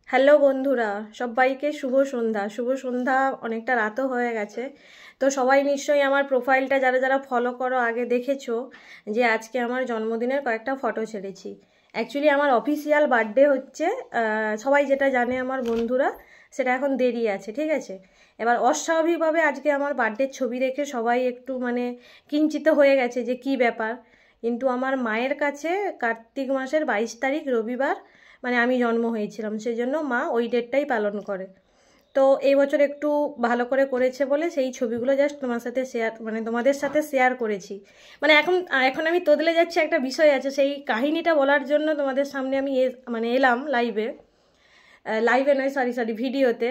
Hello বন্ধুরা, সবাইকে শুভ সন্ধ্যা। শুভ সন্ধ্যা, অনেকটা রাতও হয়ে গেছে। তো সবাই নিশ্চয়ই আমার প্রোফাইলটা যারা যারা ফলো করো আগে দেখেছো যে আজকে আমার জন্মদিনের কয়েকটা ফটো ছেড়েছি। অ্যাকচুয়ালি আমার অফিসিয়াল বার্থডে হচ্ছে, সবাই যেটা জানে আমার বন্ধুরা, সেটা এখন দেরি আছে, ঠিক আছে। এবার অস্বাভাবিকভাবে আজকে আমার বার্থডের ছবি দেখে সবাই একটু কিঞ্চিত হয়ে গেছে যে কি ব্যাপার। কিন্তু আমার মায়ের কাছে কার্তিক মাসের 22 তারিখ রবিবার আমি জন্ম হয়েছিলাম, সেই জন্য মা ওই ডেটটাই পালন করে। তো এই বছর একটু ভালো করে করেছে বলে সেই ছবিগুলো জাস্ট তোমার সাথে শেয়ার তোমাদের সাথে শেয়ার করেছি। এখন এখন আমি তোদলে যাচ্ছি, একটা বিষয় আছে, সেই কাহিনীটা বলার জন্য তোমাদের সামনে আমি এলাম লাইভে। নয়, সরি, ভিডিওতে।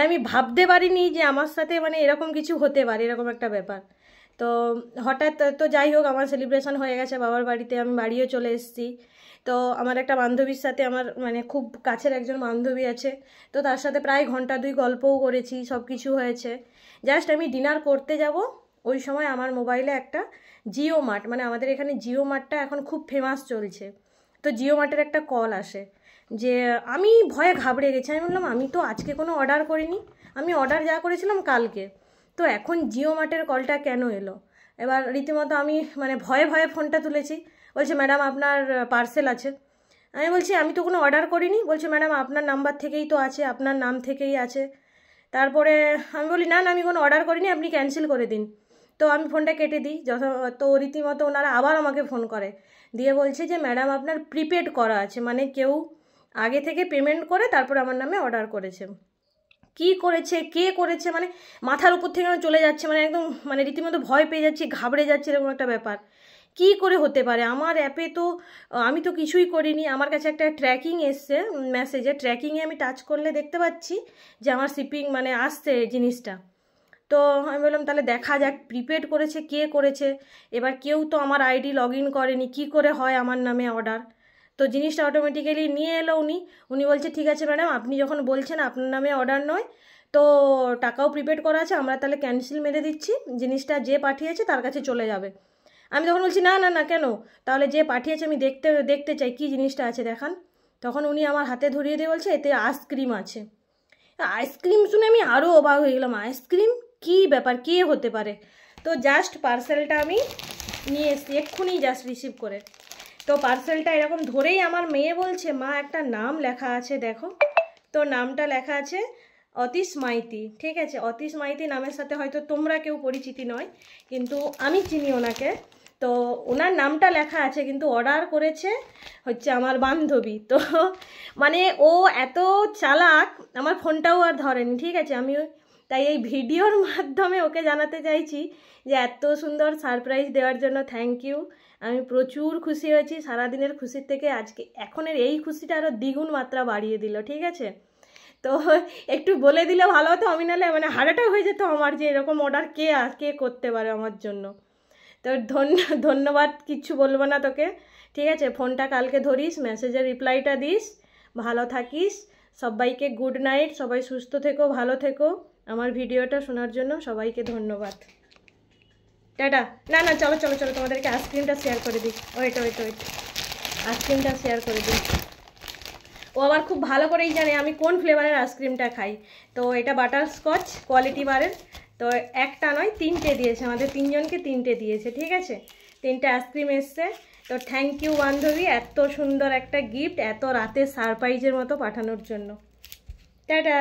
আমি ভাবতে পারিনি যে আমার সাথে এরকম কিছু হতে পারে, এরকম একটা ব্যাপার। তো হঠাৎ তো যাই হোক, আমার সেলিব্রেশন হয়ে গেছে বাবার বাড়িতে, আমি বাড়িও চলে এসেছি। তো আমার একটা বান্ধবীর সাথে, আমার খুব কাছের একজন বান্ধবী আছে, তো তার সাথে প্রায় ঘন্টা 2 গল্পও করেছি, সব কিছু হয়েছে। জাস্ট আমি ডিনার করতে যাব, ওই সময় আমার মোবাইলে একটা জিও মার্ট, আমাদের এখানে জিও মার্টটা এখন খুব ফেমাস চলছে। তো জিও মার্টের একটা কল আসে, যে আমি ভয়ে ঘাবড়ে গেছি। আমি বললাম আমি তো আজকে কোনো অর্ডার করিনি, আমি অর্ডার যা করেছিলাম কালকে, তো এখন জিও মার্টের কলটা কেন এলো? এবার রীতিমতো আমি ভয়ে ভয়ে ফোনটা তুলেছি। বলছে ম্যাডাম আপনার পার্সেল আছে। আমি বলছি আমি তো কোনো অর্ডার করিনি। বলছে ম্যাডাম আপনার নাম্বার থেকেই তো আছে, আপনার নাম থেকেই আছে। তারপরে আমি বলি না না, আমি কোনো অর্ডার করিনি, আপনি ক্যান্সেল করে দিন। তো আমি ফোনটা কেটে দিই। তো রীতিমতো ওনারা আবার আমাকে ফোন করে, দিয়ে বলছে যে ম্যাডাম আপনার প্রিপেড করা আছে, কেউ আগে থেকে পেমেন্ট করে তারপর আমার নামে অর্ডার করেছে। কি করেছে, কে করেছে, মাথার উপর থেকে চলে যাচ্ছে, একদম রীতিমতো ভয় পেয়ে যাচ্ছি, ঘাবড়ে যাচ্ছে, এরকম একটা ব্যাপার। কি করে হতে পারে? আমার অ্যাপে তো আমি তো কিছুই করিনি। আমার কাছে একটা ট্র্যাকিং এসছে মেসেজে, ট্র্যাকিংয়ে আমি টাচ করলে দেখতে পাচ্ছি যে আমার শিপিং আসছে জিনিসটা। তো আমি বললাম তাহলে দেখা যাক প্রিপেড করেছে কে করেছে। এবার কেউ তো আমার আইডি লগ ইন করেনি, কী করে হয় আমার নামে অর্ডার? তো জিনিসটা অটোমেটিক্যালি নিয়ে এলো উনি বলছে ঠিক আছে ম্যাডাম, আপনি যখন বলছেন আপনার নামে অর্ডার নয়, তো টাকাও প্রিপেড করা আছে, আমরা তাহলে ক্যান্সেল মেরে দিচ্ছি, জিনিসটা যে পাঠিয়েছে তার কাছে চলে যাবে। আমি তখন বলছি না না না, কেন? তাহলে যে পাঠিয়েছে আমি দেখতে চাই কি জিনিসটা আছে দেখান। তখন উনি আমার হাতে ধরিয়ে দিয়ে বলছে এতে আইসক্রিম আছে। আইসক্রিম শুনে আমি আরও অবাক হয়ে গেলাম। আইসক্রিম, কি ব্যাপার, কে হতে পারে? তো জাস্ট পার্সেলটা আমি নিয়ে এসেছি এক্ষুনি, জাস্ট রিসিভ করে। তো পার্সেলটা এরকম ধরেই আমার মেয়ে বলছে মা একটা নাম লেখা আছে দেখো। তো নামটা লেখা আছে অতীশ মাইতি, ঠিক আছে। অতীশ মাইতি নামের সাথে হয়তো তোমরা কেউ পরিচিতি নয়, কিন্তু আমি চিনি ওনাকে। তো ওনার নামটা লেখা আছে, কিন্তু অর্ডার করেছে হচ্ছে আমার বান্ধবী। তো ও এত চালাক, আমার ফোনটাও আর ধরেনি, ঠিক আছে। আমি তাই এই ভিডিওর মাধ্যমে ওকে জানাতে চাইছি যে এত সুন্দর সারপ্রাইজ দেওয়ার জন্য থ্যাংক ইউ। আমি প্রচুর খুশি হয়েছি, সারাদিনের খুশির থেকে আজকে এখনের এই খুশিটা আরও দ্বিগুণ মাত্রা বাড়িয়ে দিল, ঠিক আছে। তো একটু বলে দিলে ভালো হতো, আমি নাহলে হার্ট অ্যাটাক হয়ে যেত আমার, যে এরকম অর্ডার কে করতে পারে আমার জন্য। তো ধন্যবাদ, কিচ্ছু বলবো না তোকে, ঠিক আছে। ফোনটা কালকে ধরিস, মেসেজের রিপ্লাইটা দিস, ভালো থাকিস। সবাইকে গুড নাইট, সবাই সুস্থ থেকো, ভালো থেকো। আমার ভিডিওটা শোনার জন্য সবাইকে ধন্যবাদ। টাটা। না না, চলো চলো চলো, তোমাদেরকে আইসক্রিমটা শেয়ার করে দিই। ওয়েট, আইসক্রিমটা শেয়ার করে দিই। ও আবার খুব ভালো করেই জানে আমি কোন ফ্লেভারের আইসক্রিমটা খাই। তো এটা বাটারস্কচ কোয়ালিটি বারের। তো একটা নয়, 3টে দিয়েছে, আমাদের 3জনকে 3টে দিয়েছে, ঠিক আছে। 3টে আইসক্রিম এসছে। তো থ্যাংক ইউ বান্ধবী, এত সুন্দর একটা গিফট এত রাতে সারপ্রাইজের মতো পাঠানোর জন্য। টাটা।